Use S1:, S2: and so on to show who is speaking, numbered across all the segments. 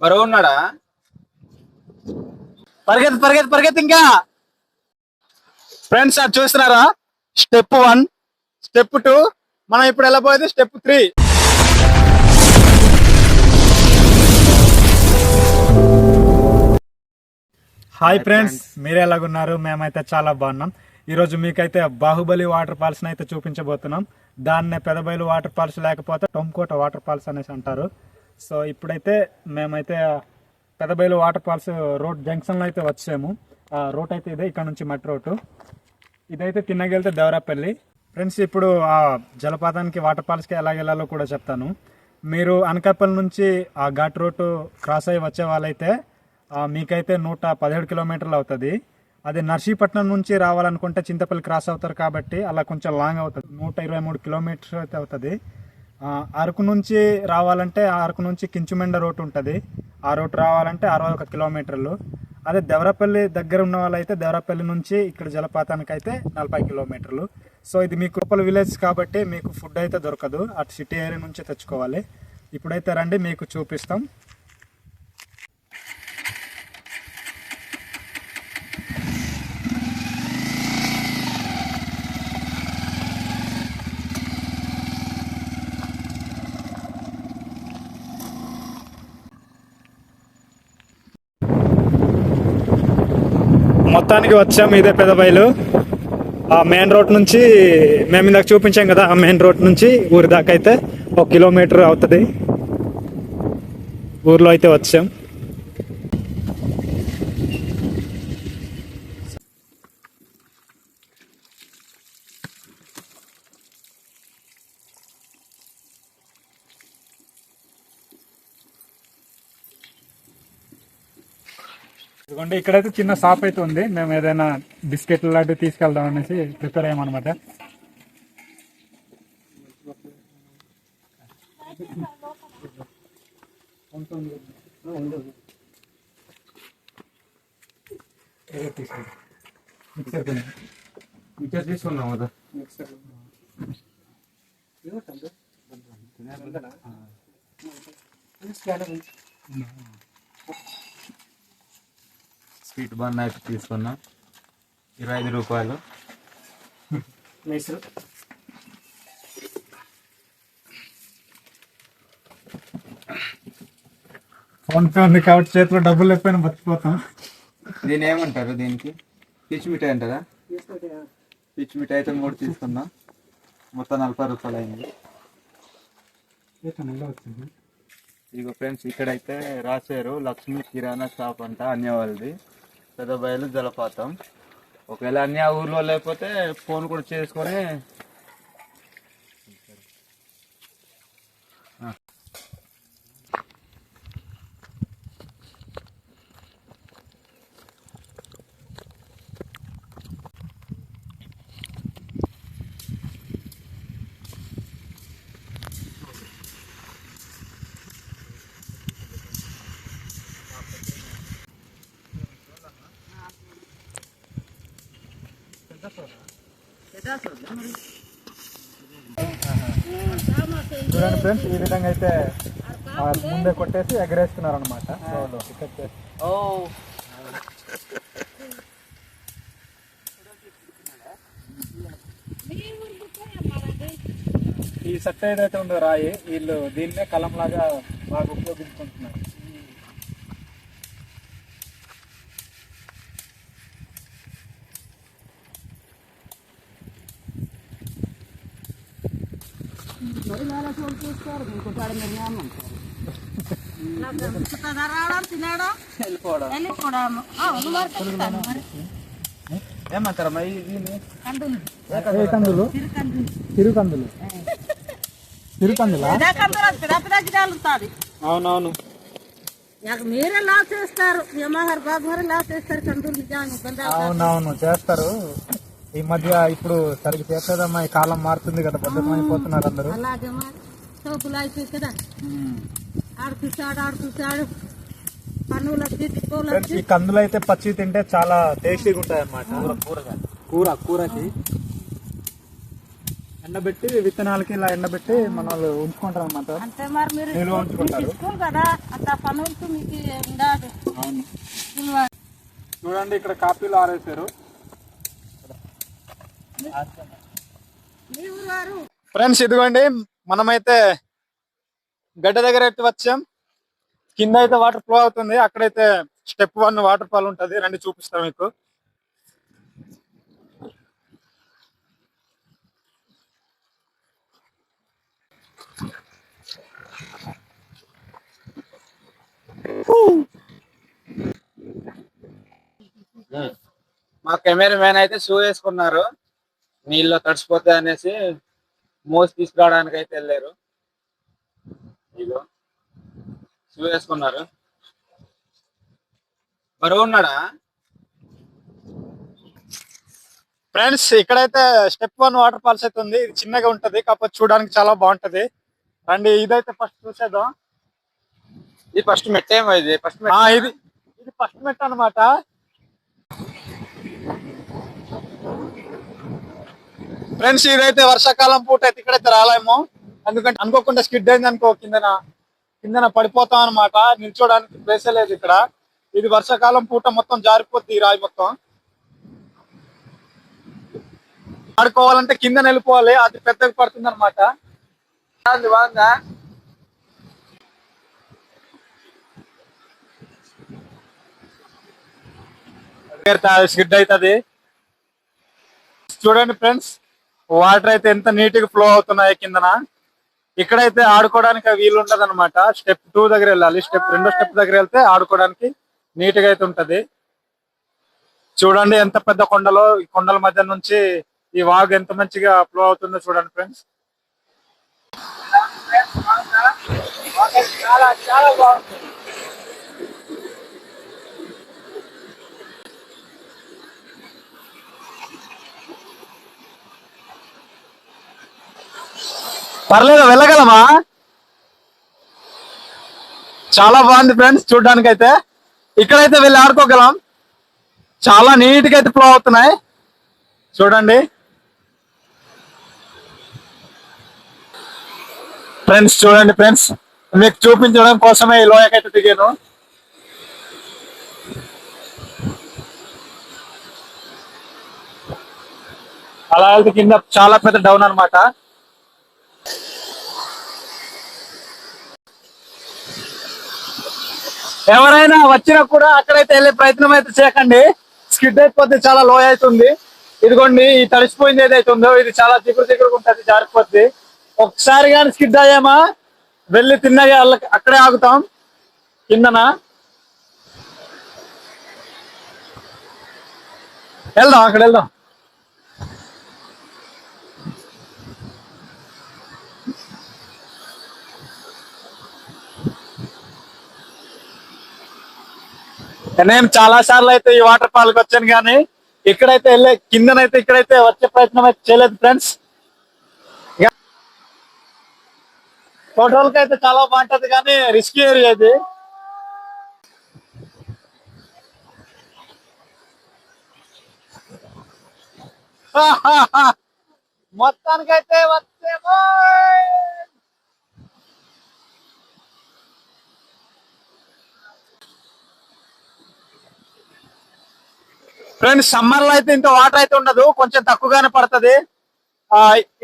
S1: బరువు ఉన్నాడా?
S2: పరిగెత్తి పరిగెత్తి పరిగెత్తి ఇంకా. ఫ్రెండ్స్ అది చూస్తున్నారా? స్టెప్ 1, స్టెప్ 2, మనం ఇప్పుడు వెళ్ళబోయేది స్టెప్ 3. హాయ్ ఫ్రెండ్స్, మీరు ఎలాగున్నారు? మేమైతే చాలా బాగున్నాం. ఈరోజు మీకైతే బాహుబలి వాటర్ ఫాల్స్ అయితే చూపించబోతున్నాం. దాన్నే పెదబయలు వాటర్ ఫాల్స్ లేకపోతే టొంకోట వాటర్ ఫాల్స్ అనేసి అంటారు. సో ఇప్పుడైతే మేమైతే పెదబయలు వాటర్ ఫాల్స్ రోడ్ జంక్షన్లో అయితే వచ్చాము. రోడ్ అయితే ఇదే, ఇక్కడ నుంచి మట్టి రోడ్డు. ఇదైతే తిన్నగెళ్తే దేవరాపల్లి. ఫ్రెండ్స్ ఇప్పుడు ఆ జలపాతానికి వాటర్ ఫాల్స్కి ఎలా వెళ్ళాలో కూడా చెప్తాను. మీరు అనకాపల్లి నుంచి ఆ ఘాట్ రోడ్ క్రాస్ అయ్యి వచ్చే వాళ్ళైతే మీకైతే 117 కిలోమీటర్లు అవుతుంది. అదే నర్సీపట్నం నుంచి రావాలనుకుంటే చింతపల్లి క్రాస్ అవుతారు కాబట్టి అలా కొంచెం లాంగ్ అవుతుంది. 123 కిలోమీటర్స్ అయితే అవుతుంది. అరకు నుంచి రావాలంటే అరకు నుంచి కించుమెండ రోడ్ ఉంటుంది. ఆ రోడ్ రావాలంటే 61 కిలోమీటర్లు. అదే దేవరాపల్లి దగ్గర ఉన్న వాళ్ళైతే దేవరాపల్లి నుంచి ఇక్కడ జలపాతానికి అయితే 40 కిలోమీటర్లు. సో ఇది మీకు లోపల విలేజ్ కాబట్టి మీకు ఫుడ్ అయితే దొరకదు, అటు సిటీ ఏరియా నుంచి తెచ్చుకోవాలి. ఇప్పుడైతే రండి మీకు చూపిస్తాం. మొత్తానికి వచ్చాము, ఇదే పెదబయలు. ఆ మెయిన్ రోడ్ నుంచి మేము ఇందాక చూపించాం కదా, ఆ మెయిన్ రోడ్ నుంచి ఊరి దాకా అయితే 1 కిలోమీటర్ అవుతుంది. ఊర్లో అయితే వచ్చాం. ఇదిగోండి, ఇక్కడైతే చిన్న షాప్ అయితే ఉంది. మేము ఏదైనా బిస్కెట్లు లాంటివి తీసుకెళ్దాం అనేసి ప్రిపేర్ అయ్యామన్నమాట.
S1: మిక్చర్ తీసుకున్నాం కదా. స్వీట్ బన్ అయితే తీసుకున్నాం, 25 రూపాయలు.
S2: ఫోన్ పే ఉంది కాబట్టి చేతిలో డబ్బులు లేకపోయినా బతికిపోతాం.
S1: దీని ఏమంటారు? దీనికి పిచ్ మిఠాయి అంటారా? పిచ్ మిఠాయి అయితే 3 తీసుకున్నాం, మొత్తం 40 రూపాయలు అయింది. ఇదిగో ఫ్రెండ్స్, ఇక్కడైతే రాశారు లక్ష్మీ కిరాణా షాప్ అంట, అన్య వాళ్ళది, పెదబయలు జలపాతం. ఒకవేళ అన్య ఊర్లో లేకపోతే ఫోన్ కూడా చేసుకొని
S2: చూడండి ఫ్రెండ్స్, ఈ విధంగా అయితే ముందే కొట్టేసి ఎగరేస్తున్నారు అనమాట. ఈ సట్ట ఏదైతే ఉందో రాయి, వీళ్ళు దీన్నే కలం లాగా బాగా ఉపయోగించుకుంటున్నారు.
S1: ఏమంటారా?
S2: కందులు, తిరుకందులు, తిరుకందులా? అవునవును,
S3: మీరే లాస్ చేస్తారు, లాస్ చేస్తారు.
S2: అవునవును చేస్తారు. ఈ మధ్య ఇప్పుడు సరిగ్గా చేసేదమ్మా, ఈ కాలం మారుతుంది కదా, బద్దకం అయిపోతున్నారు అందరూ.
S3: అలాగే మరి సోపులు అయిపోయి కదా, ఆడుతున్నాడు పన్నులు.
S2: ఈ కందులు అయితే పచ్చి తింటే చాలా టేస్టీగా ఉంటాయి అన్నమాట. కూరకి ఎండబెట్టి, విత్తనాలకి ఇలా ఎండబెట్టి మన వాళ్ళు ఉంచుకుంటారు అన్నమాట.
S3: అంటే మరి మీరు
S2: నిల్వ ఉంచుకుంటారు
S3: కదా, అంత పనులతో మీకు ఉండాలి.
S2: అవును.
S3: ఉల్వా.
S2: చూడండి ఇక్కడ కాపీలు ఆరేసారు.
S3: మీ ఊరు వారు
S2: ఫ్రెండ్స్ ఇదిగోండి మనమైతే గడ్డ దగ్గర అయితే వచ్చాం. కింద అయితే వాటర్ ఫ్లో అవుతుంది. అక్కడైతే స్టెప్ 1 వాటర్ ఫాల్ ఉంటది. రండి చూపిస్తాం మీకు. మా కెమెరా మ్యాన్ అయితే షూ వేసుకున్నారు, నీళ్ళు తడిసిపోతాయి అనేసి మోసి తీసుకురావడానికి అయితే వెళ్ళారు. ఇగో షూ వేసుకున్నారు. బరువు ఉన్నాడా ఫ్రెండ్స్? ఇక్కడైతే స్టెప్ 1 వాటర్ ఫాల్స్ అయితే ఉంది. ఇది చిన్నగా ఉంటది, కాకపోతే చూడడానికి చాలా బాగుంటది. రండి ఇదైతే ఫస్ట్ చూసేద్దాం.
S1: ఇది ఫస్ట్ మెట్ ఏమో, ఇది ఫస్ట్
S2: ఇది ఇది ఫస్ట్ మెట్ అన్నమాట. ఫ్రెండ్స్ ఇదైతే వర్షాకాలం పూట అయితే ఇక్కడైతే రాలేమో, ఎందుకంటే అనుకోకుండా స్కిడ్ అయింది అనుకో, కిందన పడిపోతాం అనమాట. నిల్చోడానికి ప్లేసే లేదు ఇక్కడ. ఇది వర్షాకాలం పూట మొత్తం జారిపోద్ది ఈ రాయి మొత్తం. ఆడుకోవాలంటే కింద వెళ్ళిపోవాలి, అది పెద్దగా పడుతుంది అనమాట.
S1: బాగుందా?
S2: స్కిడ్ అవుతుంది. చూడండి ఫ్రెండ్స్, వాటర్ అయితే ఎంత నీట్ గా ఫ్లో అవుతున్నాయి కిందన. ఇక్కడైతే ఆడుకోవడానికి వీలు ఉండదు అనమాట. స్టెప్ 2 దగ్గర వెళ్ళాలి. రెండో స్టెప్ దగ్గర వెళ్తే ఆడుకోవడానికి నీట్ గా అయితే ఉంటది. చూడండి ఎంత పెద్ద కొండలో, ఈ కొండల మధ్య నుంచి ఈ వాగు ఎంత మంచిగా ఫ్లో అవుతుందో చూడండి ఫ్రెండ్స్.
S1: చాలా చాలా బాగుంది.
S2: పర్లేదు వెళ్ళగలమా? చాలా బాగుంది ఫ్రెండ్స్ చూడడానికి అయితే. ఇక్కడైతే వెళ్ళి ఆడుకోగలం. చాలా నీట్ గా అయితే ఫ్లో అవుతున్నాయి చూడండి ఫ్రెండ్స్. చూడండి ఫ్రెండ్స్, మీకు చూపించడం కోసమే ఈ లోయకైతే దిగాను. అలా వెళ్తే కింద చాలా పెద్ద డౌన్ అన్నమాట. ఎవరైనా వచ్చినా కూడా అక్కడైతే వెళ్ళే ప్రయత్నం అయితే చేయకండి. స్కిడ్ అయిపోతే చాలా లో అవుతుంది. ఇదిగోండి ఈ తడిసిపోయింది ఏదైతే ఉందో ఇది చాలా చిగురు ఉంటుంది, జారిపోద్ది. ఒకసారి కానీ స్కిడ్ అయ్యామా వెళ్ళి తిన్నగా అక్కడే ఆగుతాం కిందన. వెళ్దాం, అక్కడ వెళ్దాం. నేను చాలా సార్లు అయితే ఈ వాటర్ ఫాల్ కి వచ్చాను, కానీ ఇక్కడైతే వెళ్ళే కిందనైతే ఇక్కడైతే వచ్చే ప్రయత్నం అయితే చేయలేదు ఫ్రెండ్స్. ఫోటోలకి అయితే చాలా బాగుంటది, కానీ రిస్కీ ఏరియా ఇది. మొత్తానికైతే వచ్చేమో. ఫ్రెండ్స్ సమ్మర్ లో అయితే ఇంత వాటర్ అయితే ఉండదు, కొంచెం తక్కువగానే పడుతుంది.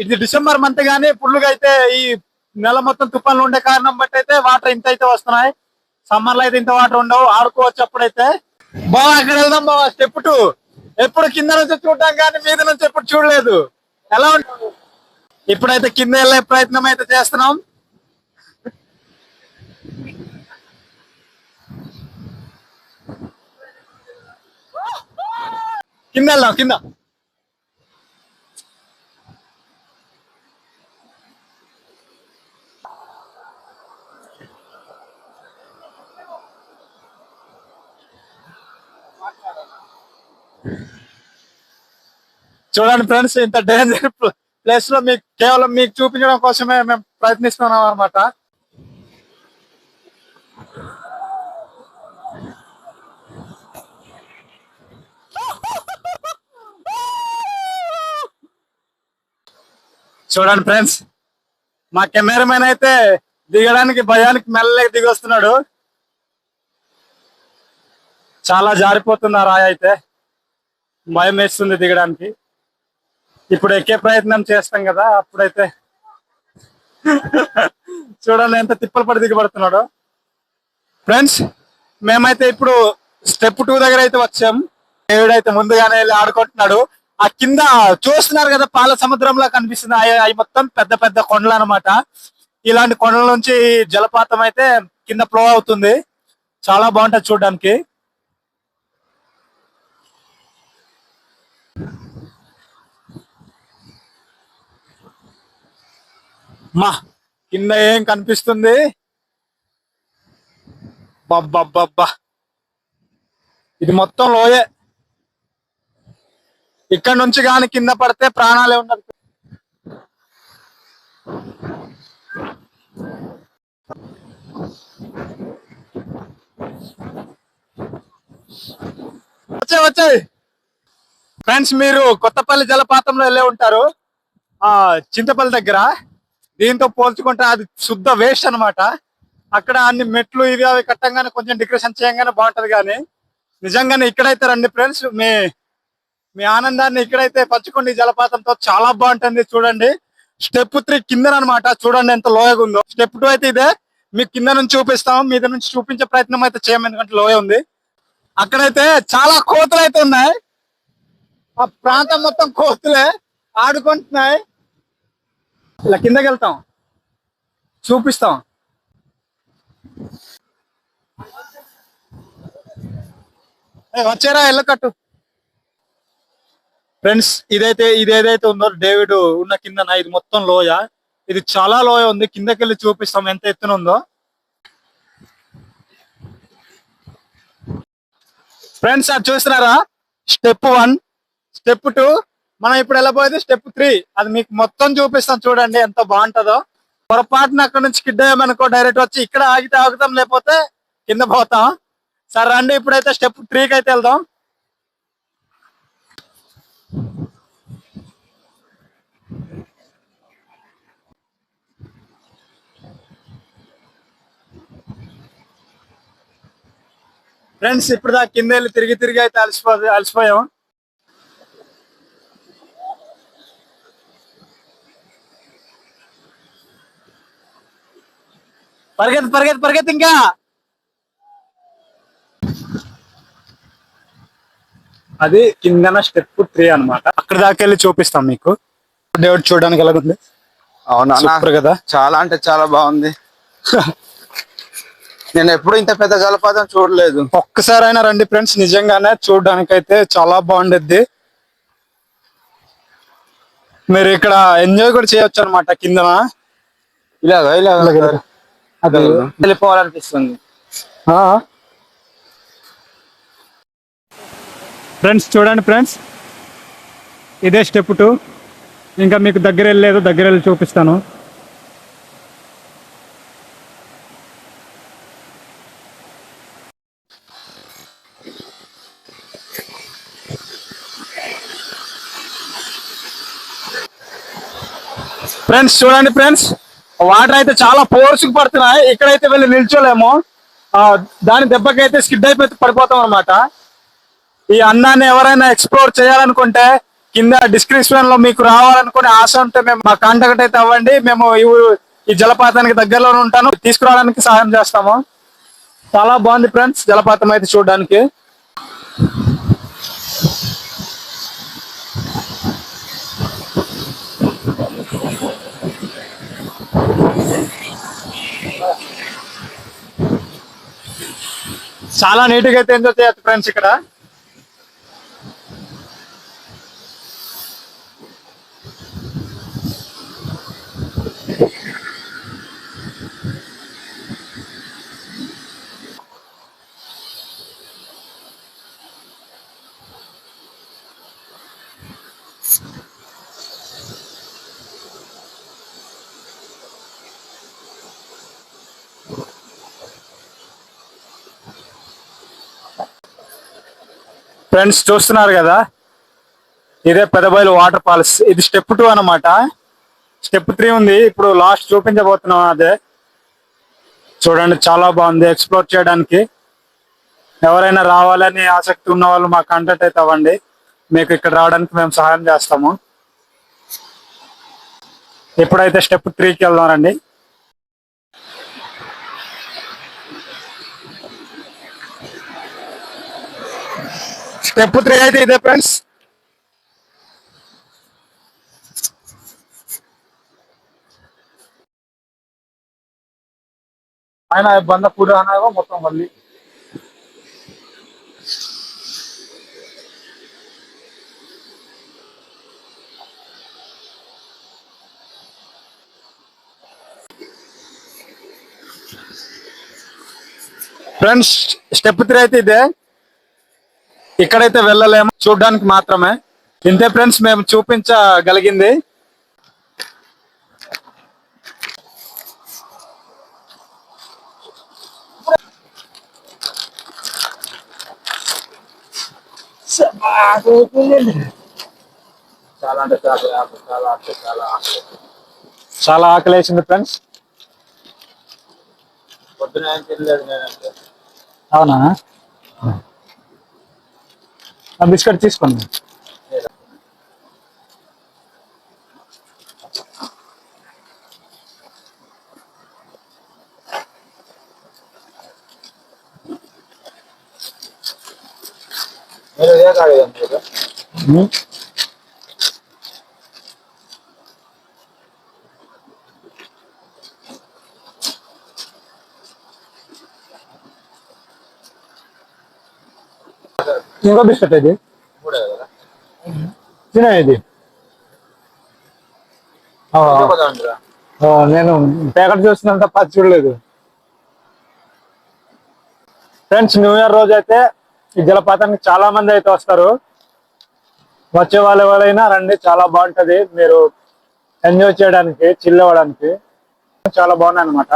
S2: ఇది డిసెంబర్ మంత్ గానీ ఫుల్గా అయితే ఈ నెల మొత్తం తుఫాన్లు ఉండే కారణం బట్టి అయితే వాటర్ ఇంత అయితే వస్తున్నాయి. సమ్మర్ లో అయితే ఇంత వాటర్ ఉండవు, ఆడుకోవచ్చు అప్పుడైతే. బాగా అక్కడ వెళ్దాం బాగా. స్టెప్ 2 ఎప్పుడు కింద నుంచి చూడడం కానీ మీద నుంచి ఎప్పుడు చూడలేదు. ఎలా ఉంటుంది? ఇప్పుడైతే కింద వెళ్ళే ప్రయత్నం అయితే చేస్తున్నాం. కింద వెళ్దాం, కింద. చూడండి ఫ్రెండ్స్, ఇంత డేంజర్ ప్లేస్ లో మీకు కేవలం మీకు చూపించడం కోసమే మేము ప్రయత్నిస్తున్నాం అనమాట. చూడండి ఫ్రెండ్స్, మా కెమెరామెన్ అయితే దిగడానికి భయానికి మెల్లగా దిగి వస్తున్నాడు. చాలా జారిపోతుంది ఆ రాయి అయితే, భయం వేస్తుంది దిగడానికి. ఇప్పుడు ఎక్కే ప్రయత్నం చేస్తాం కదా, అప్పుడైతే చూడండి ఎంత తిప్పలు పడి దిగబడుతున్నాడు. ఫ్రెండ్స్, మేమైతే ఇప్పుడు స్టెప్ 2 దగ్గర అయితే వచ్చాం. దేవుడైతే ముందుగానే వెళ్ళి ఆడుకుంటున్నాడు. ఆ కింద చూస్తున్నారు కదా, పాల సముద్రంలా కనిపిస్తుంది. అవి మొత్తం పెద్ద పెద్ద కొండలు అనమాట. ఇలాంటి కొండల నుంచి జలపాతం అయితే కింద ఫ్లో అవుతుంది. చాలా బాగుంటది చూడడానికి. మా కింద ఏం కనిపిస్తుంది, బబ్బబ్బబ్బా, ఇది మొత్తం లోయే. ఇక్కడ నుంచి గాని కింద పడితే ప్రాణాలే ఉండదు. వచ్చాయి ఫ్రెండ్స్, మీరు కొత్తపల్లి జలపాతంలో వెళ్ళే ఉంటారు, ఆ చింతపల్లి దగ్గర. దీంతో పోల్చుకుంటే అది శుద్ధ వేస్ట్ అన్నమాట. అక్కడ అన్ని మెట్లు ఇవి అవి కట్టంగానే కొంచెం డెకరేషన్ చేయగానే బాగుంటది, కానీ నిజంగానే ఇక్కడైతే రండి ఫ్రెండ్స్, మీ ఆనందాన్ని ఇక్కడైతే పంచుకోండి. ఈ జలపాతంతో చాలా బాగుంటుంది. చూడండి, స్టెప్ 3 కింద అనమాట. చూడండి ఎంత లోయగా ఉందో. స్టెప్ 2 అయితే ఇదే, మీకు కింద నుంచి చూపిస్తాం, మీద నుంచి చూపించే ప్రయత్నం అయితే చేయము, ఎందుకంటే లోయ ఉంది. అక్కడైతే చాలా కోతులు అయితే ఉన్నాయి. ఆ ప్రాంతం మొత్తం కోతులే ఆడుకుంటున్నాయి. ఇలా కిందకి వెళ్తాం, చూపిస్తాం. వచ్చారా ఎల్లకట్టు ఫ్రెండ్స్. ఇదేదైతే ఉందో డేవిడ్ ఉన్న కింద, ఇది మొత్తం లోయ. ఇది చాలా లోయ ఉంది. కిందకి వెళ్ళి చూపిస్తాం ఎంత ఎత్తున ఉందో. ఫ్రెండ్స్, అది చూస్తున్నారా, స్టెప్ 1, స్టెప్ 2, మనం ఇప్పుడు వెళ్ళబోయేది స్టెప్ 3. అది మీకు మొత్తం చూపిస్తాం. చూడండి ఎంత బాగుంటుందో. పొరపాటున అక్కడ నుంచి కిడ్ అయ్యామనుకో, డైరెక్ట్ వచ్చి ఇక్కడ ఆగితే ఆగుతాం, లేకపోతే కింద పోతాం. సరే రండి, ఇప్పుడైతే స్టెప్ 3కి అయితే వెళ్దాం. ఫ్రెండ్స్, ఇప్పుడు దాకా కింద వెళ్ళి తిరిగి తిరిగి అయితే అలసిపోయాం. పరిగెత్తి పరిగెత్తి పరిగెత్తి ఇంకా. అది కిందన స్టెప్ 3 అన్నమాట. అక్కడ దాకా వెళ్ళి చూపిస్తాం మీకు. దేవుడు చూడడానికి ఎలాగుంది.
S1: అవునా,
S2: సూపర్ కదా.
S1: చాలా అంటే చాలా బాగుంది. నేను ఎప్పుడు ఇంత పెద్ద జలపాతం చూడలేదు.
S2: ఒక్కసారైనా రండి ఫ్రెండ్స్, నిజంగానే చూడడానికి అయితే చాలా బాగుండేది. మీరు ఇక్కడ ఎంజాయ్ కూడా చేయొచ్చు అనమాట. కిందన
S1: ఇలాగ వెళ్ళిపోవాలనిపిస్తుంది.
S2: ఫ్రెండ్స్ చూడండి ఫ్రెండ్స్, ఇదే స్టెప్ 2. ఇంకా మీకు దగ్గర వెళ్ళలేదు, దగ్గర వెళ్ళి చూపిస్తాను. ఫ్రెండ్స్ చూడండి ఫ్రెండ్స్, వాటర్ అయితే చాలా ఫోర్స్ కి పడుతున్నాయి. ఇక్కడైతే వెళ్ళి నిల్చోలేము, దాని దెబ్బకైతే స్కిడ్ అయిపోయి పడిపోతాం అనమాట. ఈ అందాన్ని ఎవరైనా ఎక్స్ప్లోర్ చేయాలనుకుంటే కింద డిస్క్రిప్షన్ లో మీకు రావాలనుకునే ఆశ ఉంటే మేము మా కాంటాక్ట్ అయితే అవ్వండి. మేము ఈ జలపాతానికి దగ్గరలోనే ఉంటాను, తీసుకురావడానికి సహాయం చేస్తాము. చాలా బాగుంది ఫ్రెండ్స్ జలపాతం అయితే చూడడానికి. చాలా నీట్గా అయితే ఎంజాయ్ చేయొచ్చు ఫ్రెండ్స్ ఇక్కడ. ఫ్రెండ్స్ చూస్తున్నారు కదా, ఇదే పెదబయలు వాటర్ ఫాల్స్. ఇది స్టెప్ 2 అన్నమాట. స్టెప్ 3 ఉంది, ఇప్పుడు లాస్ట్ చూపించబోతున్నాం. అదే చూడండి, చాలా బాగుంది ఎక్స్ప్లోర్ చేయడానికి. ఎవరైనా రావాలని ఆసక్తి ఉన్న వాళ్ళు మా కాంటాక్ట్ అయితే అవ్వండి, మీకు ఇక్కడ రావడానికి మేము సహాయం చేస్తాము. ఇప్పుడైతే స్టెప్ 3కి వెళ్దాం రండి. స్టెప్ 3 అయితే ఇదే ఫ్రెండ్స్. ఆయన బంద కూడా అన్నాగో మొత్తం మళ్ళీ ఫ్రెండ్స్ స్టెప్ 3 అయితే ఇదే. ఇక్కడైతే వెళ్ళలేము, చూడడానికి మాత్రమే. ఇంతే ఫ్రెండ్స్ మేము చూపించగలిగింది.
S1: చాలా అంటే
S2: చాలా ఆకలి వేసింది ఫ్రెండ్స్.
S1: పొద్దున ఏం తినలేదు నేనంటే.
S2: అవునా, బిస్కెట్ తీసుకోండి.
S1: మీరు ఇదే తాగేదండి మీరు?
S2: ఇంకో బిస్కెట్ ఇది
S1: మూడే కదా?
S2: తినే ఇది.
S1: పదండిరా.
S2: నేను ప్యాకెట్ చూస్తున్నాను తప్ప అది చూడలేదు. ఫ్రెండ్స్ న్యూ ఇయర్ రోజు అయితే ఈ జలపాతానికి చాలా మంది అయితే వస్తారు. వచ్చే వాళ్ళు ఎవరైనా రండి, చాలా బాగుంటది. మీరు ఎంజాయ్ చేయడానికి, చిల్ అవ్వడానికి చాలా బాగున్నాయి అన్నమాట.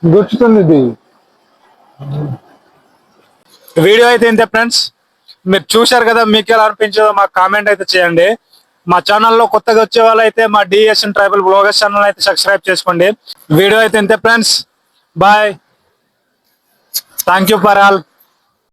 S2: గుర్తుంది ఇది. వీడియో అయితే ఇంతే ఫ్రెండ్స్. మీరు చూశారు కదా, మీకు ఎలా అనిపించదో మాకు కామెంట్ అయితే చేయండి. మా ఛానల్లో కొత్తగా వచ్చే వాళ్ళు అయితే మా డిఎస్ఎన్ ట్రైబల్ బ్లాగర్స్ ఛానల్ అయితే సబ్స్క్రైబ్ చేసుకోండి. వీడియో అయితే ఇంతే friends. Bye. Thank you for all.